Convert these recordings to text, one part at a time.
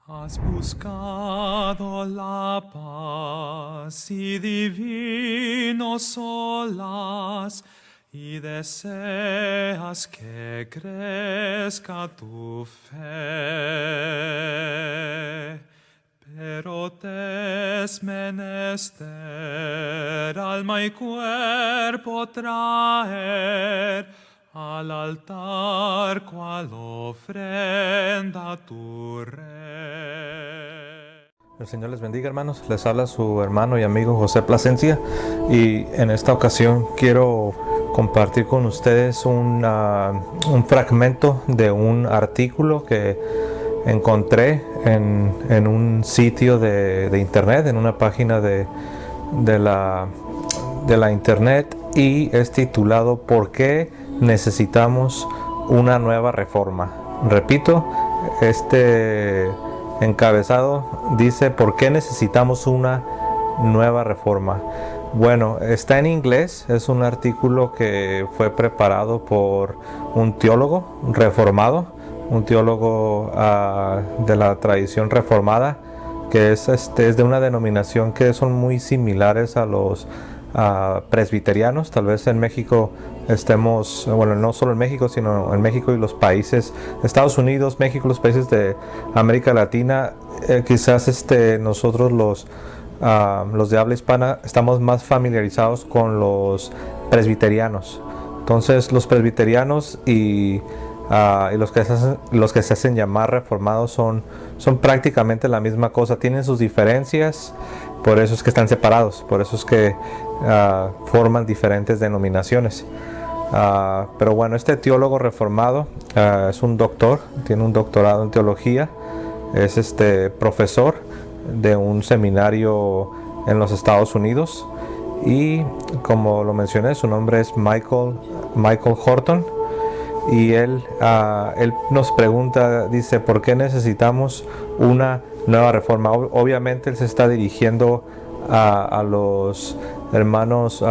Has buscado la paz y divinos solas y deseas que crezca tu fe. Pero te es menester alma y cuerpo traer al altar cual ofrenda a tu rey. El Señor les bendiga, hermanos. Les habla su hermano y amigo José Plasencia, y en esta ocasión quiero compartir con ustedes un fragmento de un artículo que encontré en un sitio de internet, en una página de la internet, y es titulado ¿Por qué necesitamos una nueva reforma? Repito, este encabezado dice ¿por qué necesitamos una nueva reforma? Bueno, está en inglés, es un artículo que fue preparado por un teólogo reformado, un teólogo de la tradición reformada, que es de una denominación que son muy similares a los presbiterianos. Tal vez en México estemos, bueno, no solo en México, sino en México y los países, Estados Unidos, México, los países de América Latina, quizás nosotros los de habla hispana estamos más familiarizados con los presbiterianos. Entonces los presbiterianos y los que se hacen llamar reformados son prácticamente la misma cosa. Tienen sus diferencias, por eso es que están separados, por eso es que forman diferentes denominaciones. Pero bueno, este teólogo reformado es un doctor, tiene un doctorado en teología, es profesor de un seminario en los Estados Unidos, y como lo mencioné, su nombre es Michael Horton. Y él nos pregunta, dice, ¿por qué necesitamos una nueva reforma? Obviamente él se está dirigiendo a los hermanos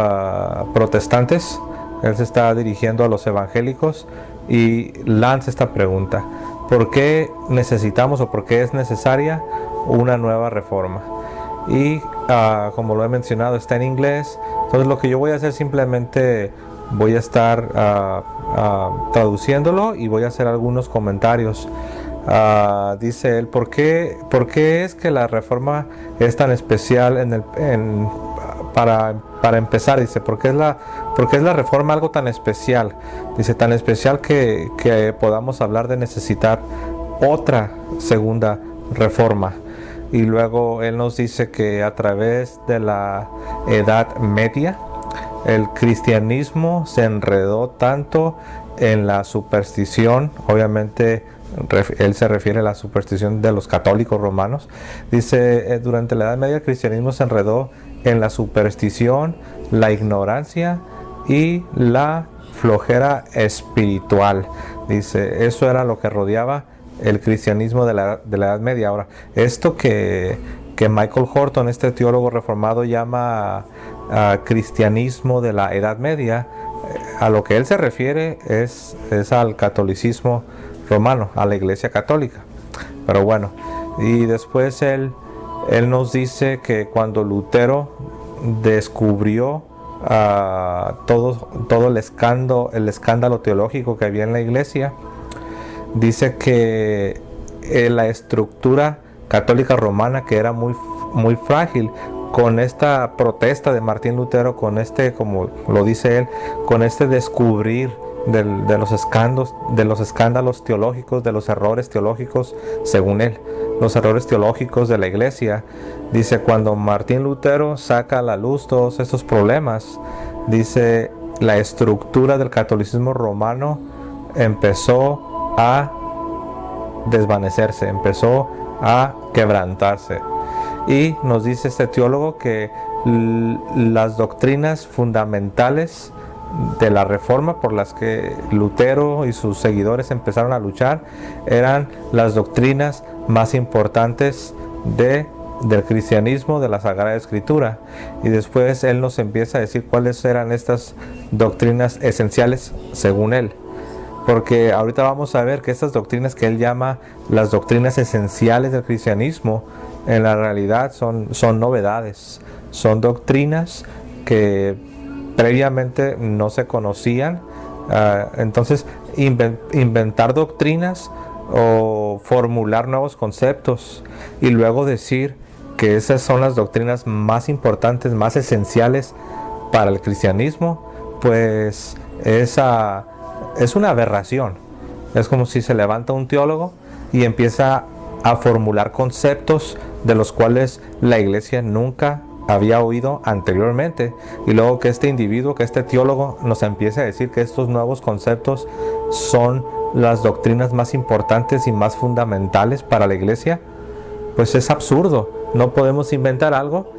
protestantes, él se está dirigiendo a los evangélicos, y lanza esta pregunta: ¿por qué necesitamos o por qué es necesaria una nueva reforma? Y como lo he mencionado, está en inglés. Entonces lo que yo voy a hacer, simplemente voy a estar traduciéndolo y voy a hacer algunos comentarios. Dice él, ¿por qué es que la reforma es tan especial para empezar? Dice, ¿por qué es la reforma algo tan especial? Dice, tan especial que podamos hablar de necesitar otra segunda reforma. Y luego él nos dice que a través de la Edad Media, el cristianismo se enredó tanto en la superstición. Obviamente él se refiere a la superstición de los católicos romanos. Dice, durante la Edad Media el cristianismo se enredó en la superstición, la ignorancia y la flojera espiritual. Dice, eso era lo que rodeaba el cristianismo de la Edad Media. Ahora, esto que Michael Horton, este teólogo reformado, llama cristianismo de la Edad Media, a lo que él se refiere es al catolicismo romano, a la Iglesia Católica. Pero bueno, y después él nos dice que cuando Lutero descubrió todo el escándalo teológico que había en la Iglesia, dice que la estructura católica romana, que era muy, muy frágil, con esta protesta de Martín Lutero, con como lo dice él, con descubrir de los escándalos teológicos, de los errores teológicos, según él, los errores teológicos de la Iglesia. Dice, cuando Martín Lutero saca a la luz todos estos problemas, dice, la estructura del catolicismo romano empezó a desvanecerse, empezó a quebrantarse. Y nos dice este teólogo que las doctrinas fundamentales de la reforma por las que Lutero y sus seguidores empezaron a luchar eran las doctrinas más importantes del cristianismo, de la Sagrada Escritura. Y después él nos empieza a decir cuáles eran estas doctrinas esenciales según él. porque ahorita vamos a ver que estas doctrinas que él llama las doctrinas esenciales del cristianismo, en la realidad son novedades, son doctrinas que previamente no se conocían. Entonces, inventar doctrinas o formular nuevos conceptos y luego decir que esas son las doctrinas más importantes, más esenciales para el cristianismo, pues es una aberración. Es como si se levanta un teólogo y empieza a formular conceptos de los cuales la iglesia nunca había oído anteriormente, y luego que este individuo, que este teólogo nos empiece a decir que estos nuevos conceptos son las doctrinas más importantes y más fundamentales para la iglesia, pues es absurdo. No podemos inventar algo,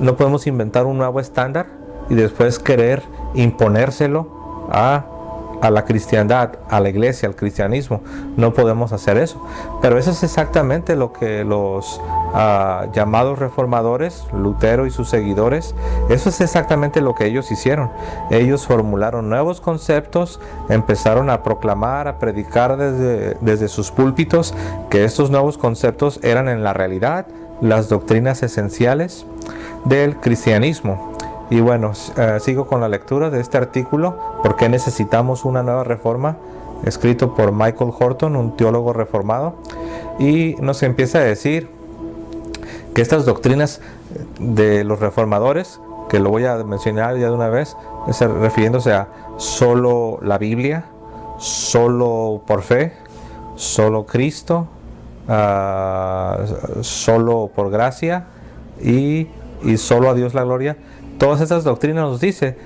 no podemos inventar un nuevo estándar y después querer imponérselo a la cristiandad, a la iglesia, al cristianismo. No podemos hacer eso. Pero eso es exactamente lo que los llamados reformadores, Lutero y sus seguidores, eso es exactamente lo que ellos hicieron. Ellos formularon nuevos conceptos, empezaron a proclamar, a predicar desde sus púlpitos que estos nuevos conceptos eran en la realidad las doctrinas esenciales del cristianismo. Y bueno, sigo con la lectura de este artículo, ¿Por qué necesitamos una nueva reforma?, escrito por Michael Horton, un teólogo reformado, y nos empieza a decir que estas doctrinas de los reformadores, que lo voy a mencionar ya de una vez, refiriéndose a solo la Biblia, solo por fe, solo Cristo, solo por gracia y solo a Dios la gloria. Todas estas doctrinas nos dice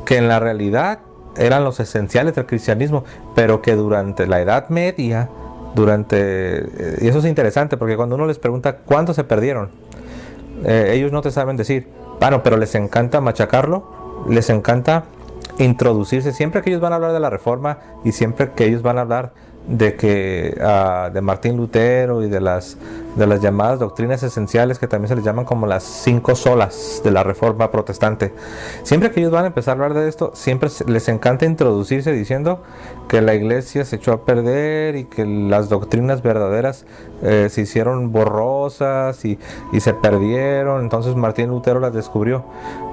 que en la realidad eran los esenciales del cristianismo, pero que durante la Edad Media, y eso es interesante porque cuando uno les pregunta cuántos se perdieron, ellos no te saben decir. Bueno, pero les encanta machacarlo, les encanta introducirse. Siempre que ellos van a hablar de la Reforma y siempre que ellos van a hablar de Martín Lutero y de las llamadas doctrinas esenciales, que también se les llaman como las 5 solas de la Reforma protestante, siempre que ellos van a empezar a hablar de esto, siempre les encanta introducirse diciendo que la iglesia se echó a perder y que las doctrinas verdaderas se hicieron borrosas y se perdieron. Entonces Martín Lutero las descubrió.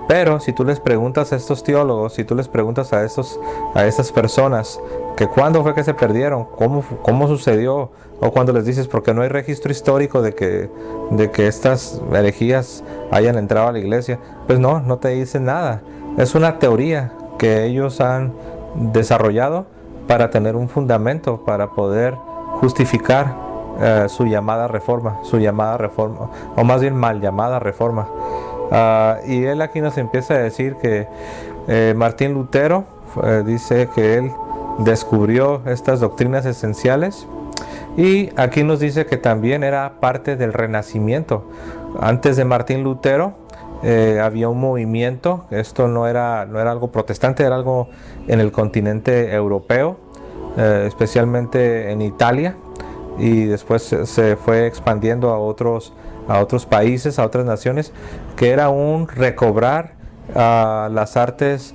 Pero si tú les preguntas a estos teólogos, si tú les preguntas a estas personas que cuándo fue que se perdieron, cómo sucedió, o cuando les dices porque no hay registro histórico de que estas herejías hayan entrado a la iglesia, pues no te dicen nada. Es una teoría que ellos han desarrollado para tener un fundamento, para poder justificar su llamada reforma, o más bien mal llamada reforma. Y él aquí nos empieza a decir que Martín Lutero dice que él descubrió estas doctrinas esenciales, y aquí nos dice que también era parte del Renacimiento. Antes de Martín Lutero había un movimiento, esto no era algo protestante, era algo en el continente europeo, especialmente en Italia, y después se fue expandiendo a otros países, a otras naciones, que era un recobrar las artes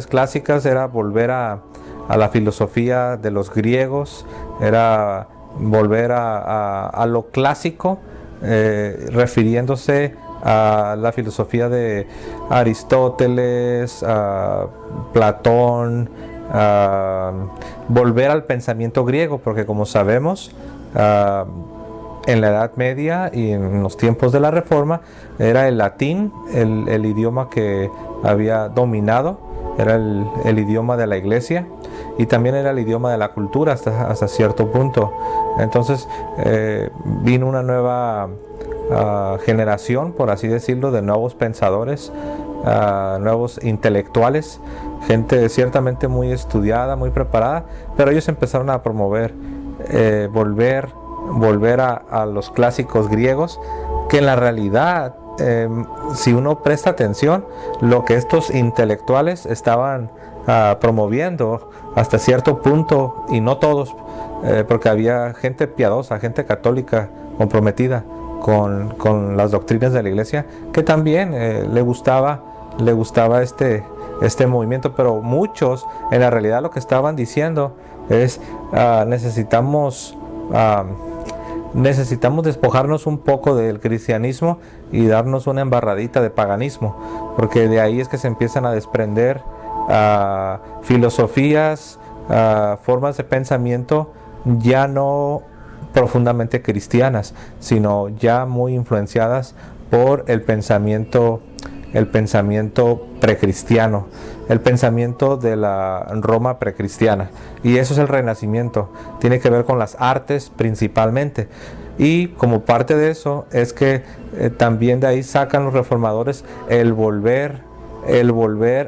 clásicas, era volver a la filosofía de los griegos, era volver a lo clásico, refiriéndose a la filosofía de Aristóteles, Platón, volver al pensamiento griego, porque como sabemos, en la Edad Media y en los tiempos de la Reforma era el latín el idioma que había dominado, era el idioma de la iglesia, y también era el idioma de la cultura hasta cierto punto. Entonces vino una nueva generación, por así decirlo, de nuevos pensadores, nuevos intelectuales, gente ciertamente muy estudiada, muy preparada, pero ellos empezaron a promover volver a los clásicos griegos, que en la realidad, si uno presta atención, lo que estos intelectuales estaban promoviendo hasta cierto punto, y no todos, porque había gente piadosa, gente católica comprometida con las doctrinas de la iglesia, que también le gustaba este movimiento, pero muchos en la realidad lo que estaban diciendo es necesitamos despojarnos un poco del cristianismo y darnos una embarradita de paganismo, porque de ahí es que se empiezan a desprender filosofías, formas de pensamiento ya no profundamente cristianas, sino ya muy influenciadas por el pensamiento precristiano, el pensamiento de la Roma precristiana. Y eso es el Renacimiento, tiene que ver con las artes principalmente. Y como parte de eso es que también de ahí sacan los reformadores el volver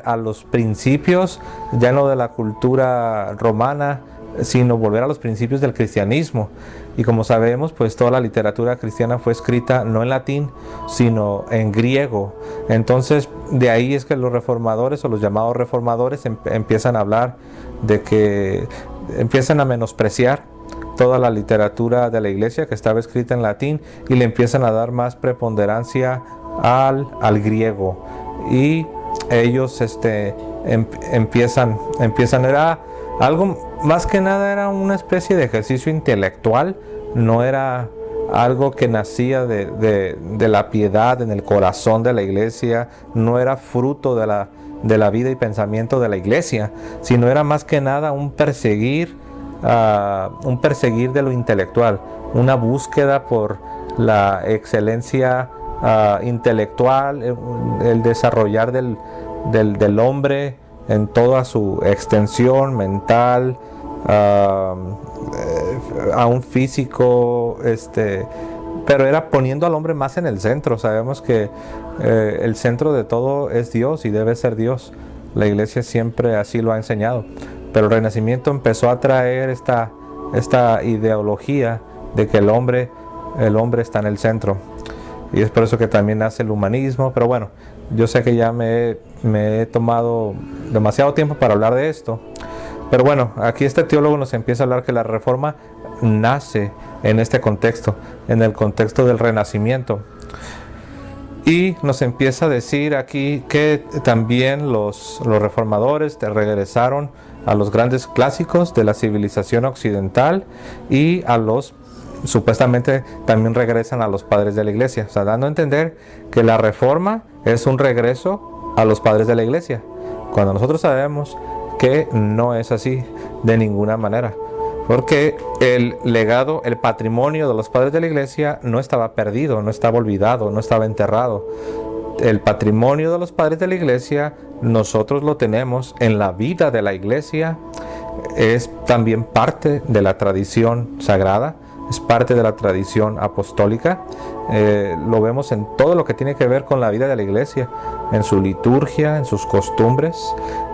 a los principios, ya no de la cultura romana, sino volver a los principios del cristianismo. Y como sabemos, pues toda la literatura cristiana fue escrita no en latín, sino en griego. Entonces, de ahí es que los reformadores o los llamados reformadores empiezan a hablar de que empiezan a menospreciar toda la literatura de la iglesia que estaba escrita en latín y le empiezan a dar más preponderancia al griego. Y ellos empiezan, era algo, más que nada era una especie de ejercicio intelectual, no era algo que nacía de la piedad en el corazón de la iglesia, no era fruto de la vida y pensamiento de la iglesia, sino era más que nada un perseguir de lo intelectual, una búsqueda por la excelencia intelectual, el desarrollar del hombre en toda su extensión mental, a un físico, pero era poniendo al hombre más en el centro. Sabemos que el centro de todo es Dios y debe ser Dios. La iglesia siempre así lo ha enseñado, pero el Renacimiento empezó a traer esta ideología de que el hombre está en el centro, y es por eso que también nace el humanismo. Pero bueno, yo sé que ya me he tomado demasiado tiempo para hablar de esto. Pero bueno, aquí este teólogo nos empieza a hablar que la Reforma nace en este contexto, en el contexto del Renacimiento. Y nos empieza a decir aquí que también los reformadores regresaron a los grandes clásicos de la civilización occidental y supuestamente también regresan a los padres de la iglesia. O sea, dando a entender que la Reforma es un regreso a los padres de la iglesia, cuando nosotros sabemos que no es así de ninguna manera, porque el legado, el patrimonio de los padres de la iglesia no estaba perdido, no estaba olvidado, no estaba enterrado. El patrimonio de los padres de la iglesia nosotros lo tenemos en la vida de la iglesia, es también parte de la tradición sagrada, es parte de la tradición apostólica. Lo vemos en todo lo que tiene que ver con la vida de la iglesia, en su liturgia, en sus costumbres,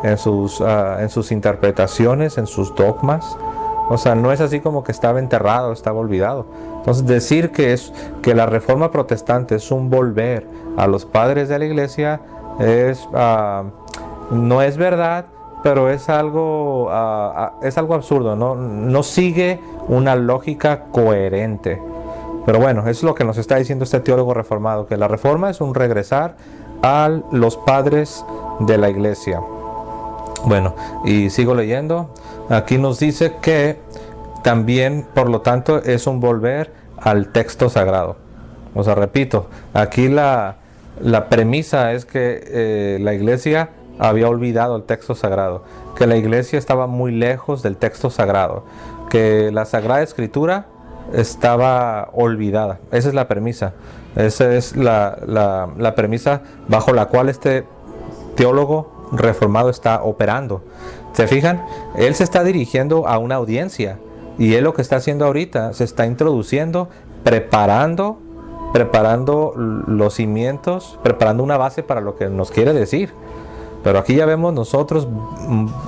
en sus interpretaciones, en sus dogmas. O sea, no es así como que estaba enterrado, estaba olvidado. Entonces, decir que la Reforma Protestante es un volver a los padres de la iglesia no es verdad, pero es algo absurdo, no sigue una lógica coherente. Pero bueno, eso es lo que nos está diciendo este teólogo reformado, que la Reforma es un regresar a los padres de la iglesia. Bueno, y sigo leyendo. Aquí nos dice que también, por lo tanto, es un volver al texto sagrado. O sea, repito, aquí la premisa es que la iglesia había olvidado el texto sagrado, que la iglesia estaba muy lejos del texto sagrado, que la Sagrada Escritura estaba olvidada. Esa es la premisa. Esa es la premisa bajo la cual este teólogo reformado está operando. ¿Se fijan? Él se está dirigiendo a una audiencia, y él lo que está haciendo ahorita, se está introduciendo, preparando los cimientos, preparando una base para lo que nos quiere decir. Pero aquí ya vemos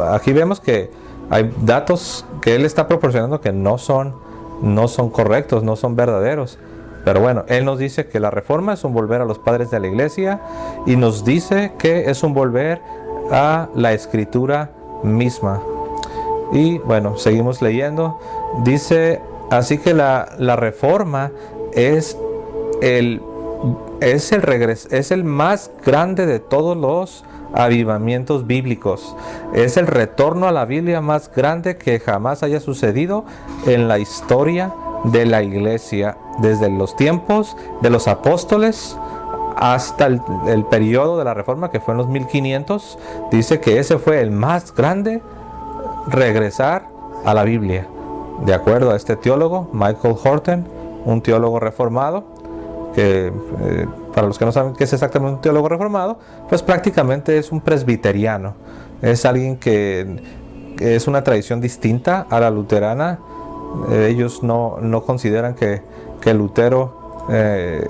aquí vemos que hay datos que él está proporcionando que no son correctos, no son verdaderos. Pero bueno, él nos dice que la Reforma es un volver a los padres de la iglesia, y nos dice que es un volver a la Escritura misma. Y bueno, seguimos leyendo. Dice así que la Reforma es es el más grande de todos los avivamientos bíblicos. Es el retorno a la Biblia más grande que jamás haya sucedido en la historia de la iglesia, desde los tiempos de los apóstoles hasta el periodo de la Reforma, que fue en los 1500. Dice que ese fue el más grande regresar a la Biblia, de acuerdo a este teólogo Michael Horton, un teólogo reformado, que para los que no saben qué es exactamente un teólogo reformado, pues prácticamente es un presbiteriano, es alguien que es una tradición distinta a la luterana. Ellos no consideran que Lutero que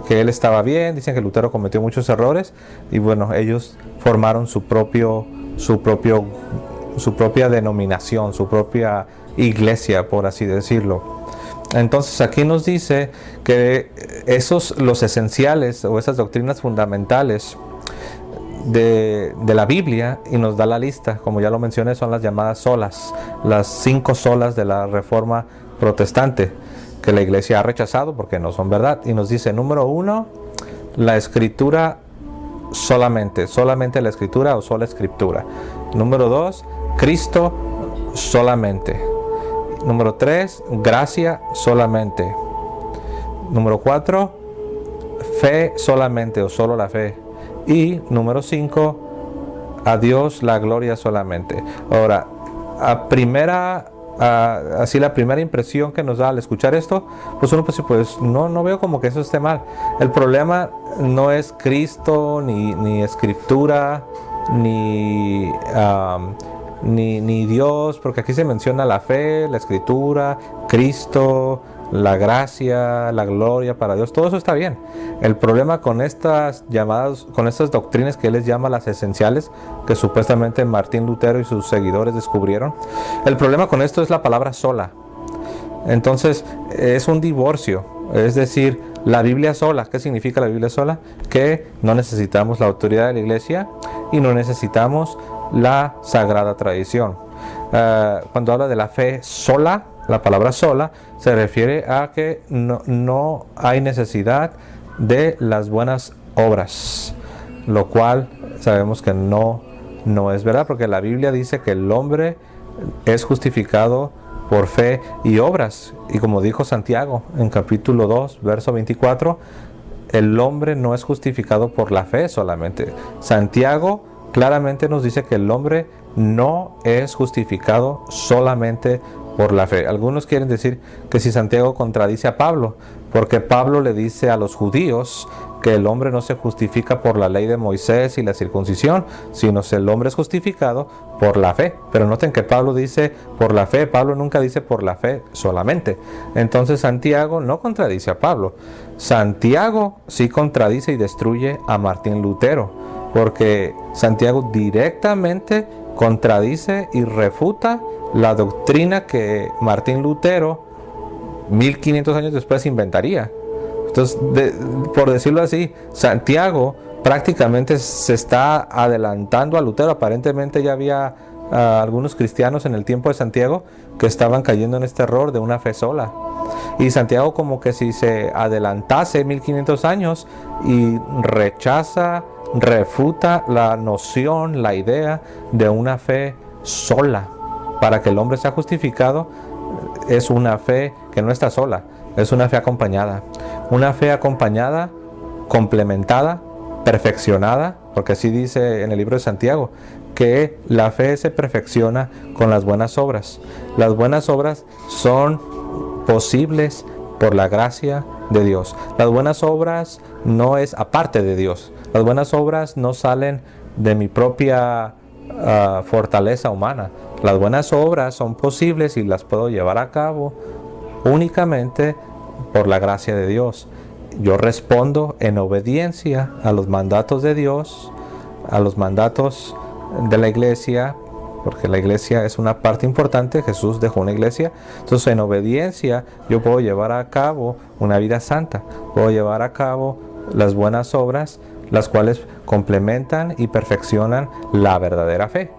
él estaba bien, dicen que Lutero cometió muchos errores, y bueno, ellos formaron su propia denominación, su propia iglesia, por así decirlo. Entonces aquí nos dice que los esenciales o esas doctrinas fundamentales de la Biblia, y nos da la lista, como ya lo mencioné, son las llamadas solas, las 5 solas de la Reforma protestante, que la iglesia ha rechazado porque no son verdad. Y nos dice, número 1, la escritura solamente la escritura o sola escritura. Número 2, Cristo solamente. Número 3, gracia solamente. Número 4, fe solamente o solo la fe. Y número 5, a Dios la gloria solamente. Ahora, así la primera impresión que nos da al escuchar esto, pues uno pues no veo como que eso esté mal. El problema no es Cristo, ni escritura, ni Dios, porque aquí se menciona la fe, la escritura, Cristo, la gracia, la gloria para Dios, todo eso está bien. El problema con estas doctrinas que él les llama las esenciales, que supuestamente Martín Lutero y sus seguidores descubrieron, el problema con esto es la palabra sola. Entonces es un divorcio, es decir, la Biblia sola. ¿Qué significa la Biblia sola? Que no necesitamos la autoridad de la iglesia y no necesitamos la sagrada tradición. Cuando habla de la fe sola, la palabra sola se refiere a que no hay necesidad de las buenas obras, lo cual sabemos que no es verdad, porque la Biblia dice que el hombre es justificado por fe y obras, y como dijo Santiago en capítulo 2, verso 24, el hombre no es justificado por la fe solamente. Santiago claramente nos dice que el hombre no es justificado solamente por la fe. Algunos quieren decir que si Santiago contradice a Pablo, porque Pablo le dice a los judíos que el hombre no se justifica por la ley de Moisés y la circuncisión, sino que el hombre es justificado por la fe. Pero noten que Pablo dice por la fe, Pablo nunca dice por la fe solamente. Entonces Santiago no contradice a Pablo. Santiago sí contradice y destruye a Martín Lutero, porque Santiago directamente contradice y refuta la doctrina que Martín Lutero 1500 años después inventaría. Entonces, por decirlo así, Santiago prácticamente se está adelantando a Lutero. Aparentemente ya había algunos cristianos en el tiempo de Santiago que estaban cayendo en este error de una fe sola. Y Santiago como que si se adelantase 1500 años y refuta la noción, la idea de una fe sola. Para que el hombre sea justificado, es una fe que no está sola, es una fe acompañada. Una fe acompañada, complementada, perfeccionada, porque así dice en el libro de Santiago, que la fe se perfecciona con las buenas obras. Las buenas obras son posibles por la gracia de Dios. Las buenas obras no es aparte de Dios. Las buenas obras no salen de mi propia fortaleza humana. Las buenas obras son posibles y las puedo llevar a cabo únicamente por la gracia de Dios. Yo respondo en obediencia a los mandatos de Dios, a los mandatos de la iglesia, porque la iglesia es una parte importante. Jesús dejó una iglesia. Entonces, en obediencia yo puedo llevar a cabo una vida santa, puedo llevar a cabo las buenas obras, las cuales complementan y perfeccionan la verdadera fe.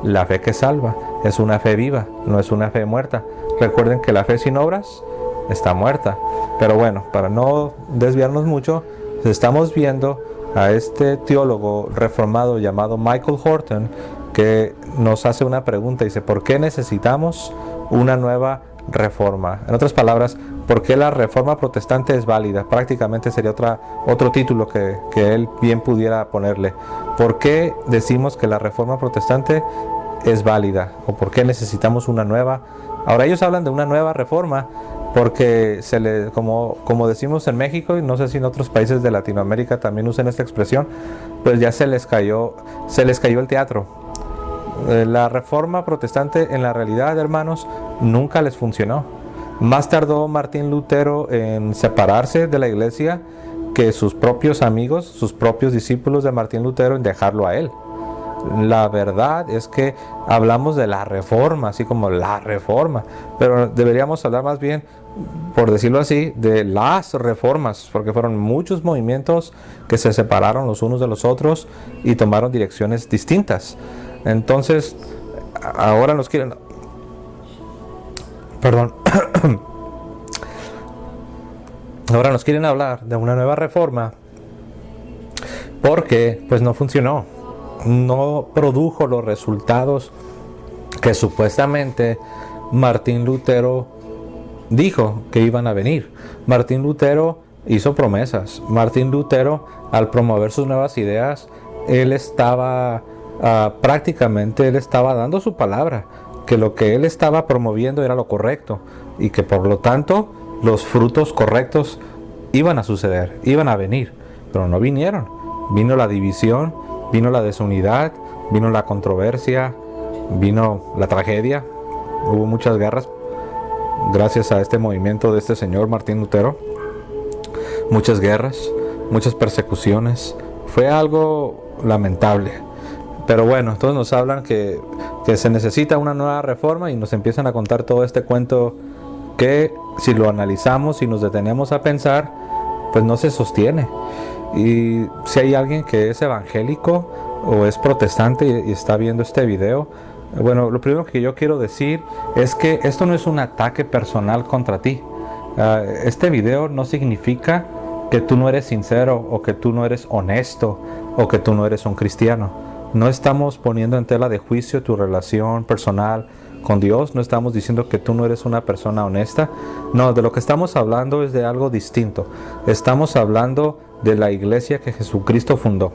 La fe que salva es una fe viva, no es una fe muerta. Recuerden que la fe sin obras está muerta. Pero bueno, para no desviarnos mucho, estamos viendo a este teólogo reformado llamado Michael Horton, que nos hace una pregunta. Dice, ¿por qué necesitamos una nueva reforma? En otras palabras, ¿por qué la reforma protestante es válida? Prácticamente sería otro título que él bien pudiera ponerle. ¿Por qué decimos que la reforma protestante es válida? ¿O por qué necesitamos una nueva? Ahora ellos hablan de una nueva reforma porque como decimos en México, y no sé si en otros países de Latinoamérica también usan esta expresión, pues ya se les cayó el teatro. La reforma protestante en la realidad, hermanos, nunca les funcionó. Más tardó Martín Lutero en separarse de la iglesia que sus propios amigos, sus propios discípulos de Martín Lutero en dejarlo a él. La verdad es que hablamos de la reforma, así como la reforma, pero deberíamos hablar más bien, por decirlo así, de las reformas, porque fueron muchos movimientos que se separaron los unos de los otros y tomaron direcciones distintas. Entonces, ahora nos quieren... Perdón. Ahora nos quieren hablar de una nueva reforma porque pues no funcionó. No produjo los resultados que supuestamente Martín Lutero dijo que iban a venir. Martín Lutero hizo promesas. Martín Lutero, al promover sus nuevas ideas, él estaba prácticamente dando su palabra, que lo que él estaba promoviendo era lo correcto y que por lo tanto los frutos correctos iban a suceder, iban a venir, pero no vinieron. Vino la división, vino la desunidad, vino la controversia, vino la tragedia. Hubo muchas guerras gracias a este movimiento de este señor Martín Lutero. Muchas guerras, muchas persecuciones. Fue algo lamentable. Pero bueno, todos nos hablan que se necesita una nueva reforma y nos empiezan a contar todo este cuento que, si lo analizamos y nos detenemos a pensar, pues no se sostiene. Y si hay alguien que es evangélico o es protestante y está viendo este video, bueno, lo primero que yo quiero decir es que esto no es un ataque personal contra ti. Este video no significa que tú no eres sincero o que tú no eres honesto o que tú no eres un cristiano. No estamos poniendo en tela de juicio tu relación personal con Dios. No estamos diciendo que tú no eres una persona honesta. No, de lo que estamos hablando es de algo distinto. Estamos hablando de la iglesia que Jesucristo fundó.